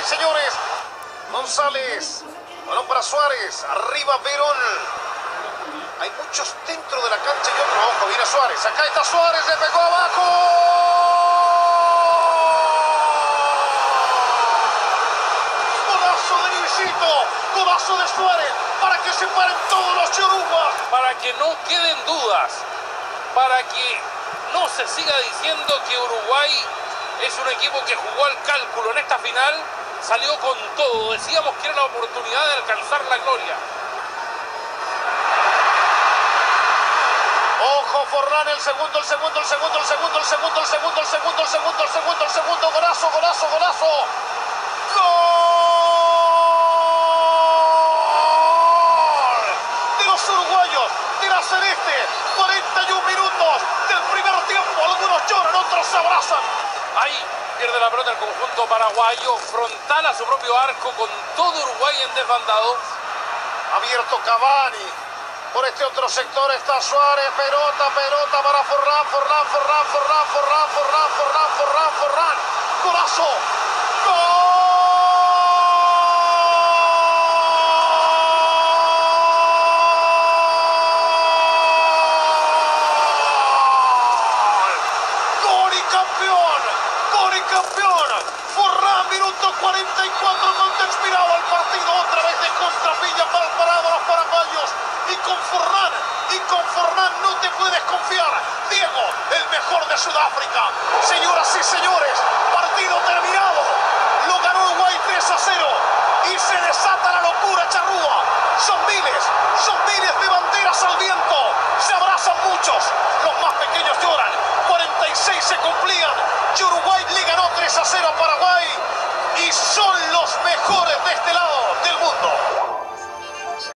señores. González. Balón para Suárez. Arriba Verón. Hay muchos dentro de la cancha y otro. Ojo, viene Suárez. Acá está Suárez. Le pegó abajo. Golazo de Luisito. Golazo de Suárez. Para que se paren todos los yorumbas. Para que no queden dudas. Para que no se siga diciendo que Uruguay es un equipo que jugó al cálculo en esta final. Salió con todo. Decíamos que era la oportunidad de alcanzar la gloria. Ojo, Forlán, el segundo. Golazo. ¡Gol! De los uruguayos, de la Celeste. 41 minutos del primer tiempo. Algunos lloran, otros se abrazan. Ahí pierde la pelota el conjunto paraguayo. Frontal a su propio arco con todo Uruguay en desbandado. Abierto Cavani. Por este otro sector está Suárez, pelota para Forlán. Golazo. ¡Gol! ¡Gol y campeón! Forlán, minuto 44, cuando expiraba el partido, otra vez de contrapilla mal parado a los paraguayos. Y con Forlán no te puedes confiar. Diego, el mejor de Sudáfrica. Señoras y señores, partido terminado. Lo ganó Uruguay 3-0. Y se desata la locura charrúa. Son miles de banderas al viento. Se abrazan muchos. Los más pequeños lloran. 46 se cumplían. Y Uruguay le ganó 3-0 a Paraguay. Y son los mejores de esta